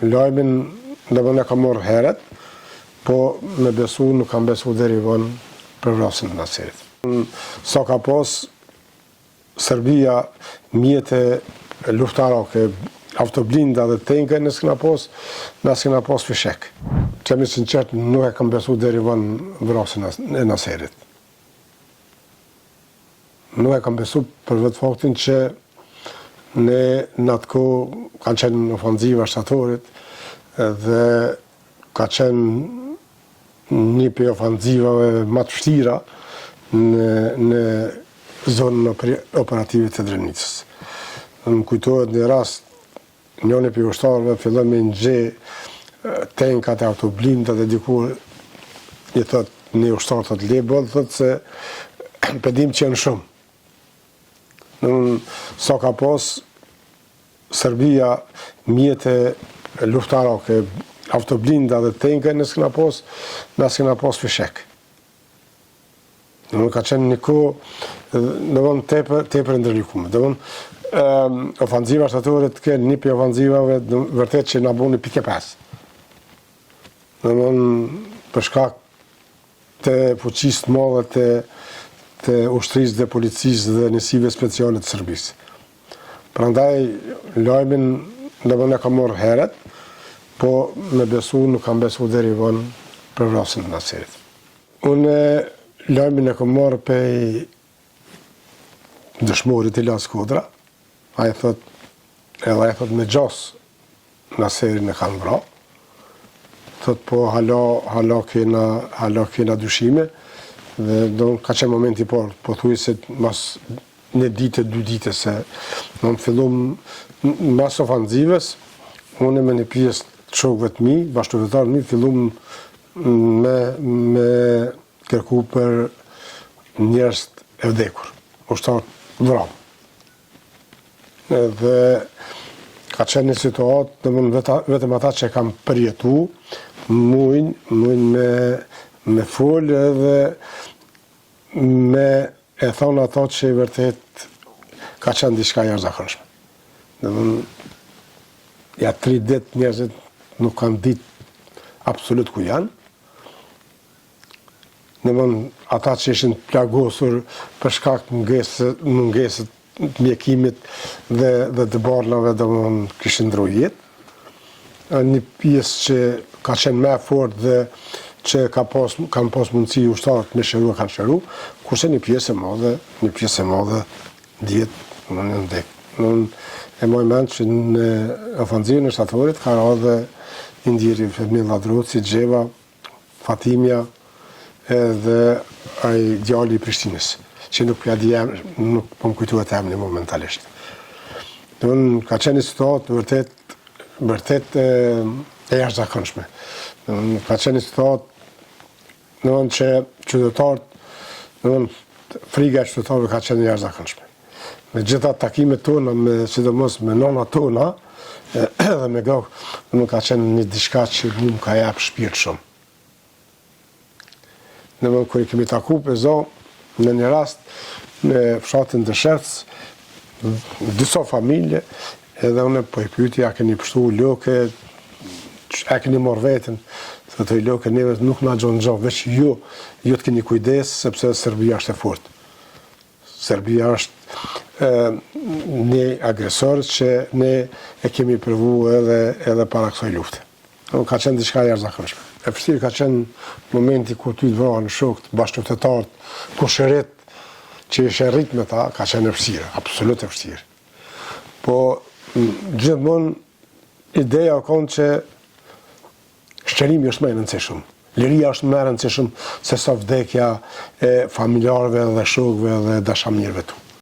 Lajmin dhe më në kam morë heret, po me besu nuk kam besu deri vonë për vrasjen e Naserit. Sa ka pas Serbia mjete luftarake, autoblinda dhe tenke nësë kena pas fishek. Qemi sinqert nuk e kam besu deri vonë vrasjen e Naserit. Nuk e kam besu për vetë faktin që ne në atë kohë kanë qenë ofanziva shtatorit dhe ka qenë një për ofanzivave më të vështira në zonën operative të Drenicës. Më kujtohet një rast, njëri për ushtarëve fillon me nxje tenkat e autoblindat dhe dikur i thot një ushtar thot lebol, thot se pedim që janë shumë. Sa ka pas Serbia mjete luftarake, autoblinda dhe tenke nësë kena pas fishek. Ka qenë një kohë tepër ndërlikume. Ofanziva shtatorit ke një për ofanzivave vërtet që nga bo një pike 5. Për shkak të fuqisë të madhe të ushtrisë dhe policisë dhe njësive speciale të Serbisë. Prandaj lajmin dhe më në kam morë heret, po me besu nuk kam besu deri vonë për vrasjen e Naserit. Unë lajmin e kam marë pej dëshmorit Ilas Kodra, a i thot me gjas Naserin e kanë vra, thot po hala kena dyshime, dhe ka qenë momenti parë, po thuj se mas një dite, 2 dite se në më fillum mas ofanzives, unë me një pjesë të shokëve të mi, bashkëtorëtarë mi, fillum me kërku për njerëz e vdekur, ushtarë vram. Dhe ka qenë një situatë, vetëm ata që kam përjetu, mujnë me folë dhe me e thonë ato që i vërtet ka qenë diçka jashtëzakonshme. Ja 3 ditë njerëzit nuk kanë ditë absolut ku janë. Ata që ishin plagosur për shkak mungesës të mjekimit dhe të barnave kishin ndru jetë. Një pjesë që ka qenë me fort dhe që kanë pas mundësi ushtarët me shëru e kanë shëru, kurse një pjesë e madhe djetë në ndekë. E moj mend që në ofanzivën e shtatorit ka ra dhe indjeri Femil Ladroci, Gjeva, Fatimja edhe ai djali i Prishtinës, që nuk po më kujtuat emri momentalisht. Ka qenë një situatë vërtet e jashtëzakonshme. Ka qenë një situatë që qytetarët, friga e qytetarëve ka qenë jashtëzakonshme. Me gjitha takimet tona, sidomos me nona tona, dhe me gokë, nuk ka qenë një diçka që mu më ka jap shpirt shumë. Kër i kemi taku për në një rast, në fshatin të Shevc, disa familje, edhe une po i pyti, a keni pështu loke, a keni marrë vetën, dhe të i loke neve nuk na gjonë, veç ju të keni kujdes, sepse Serbia është e fort. Serbia është një agresor që ne e kemi përvu edhe para kësaj lufte. Ka qenë diçka jashtëzakonshme. E vështirë ka qenë momenti kur ty të vrahen shokët, bashkëqytetarët, kushërit që ishe rrit me ta, ka qenë e vështirë, absolut e vështirë. Po gjithmonë ideja konë që shqerimi është më e rëndësishëm. Liria është më e rëndësishëm se sa vdekja e familjarëve dhe shokëve dhe dashamirëve tu.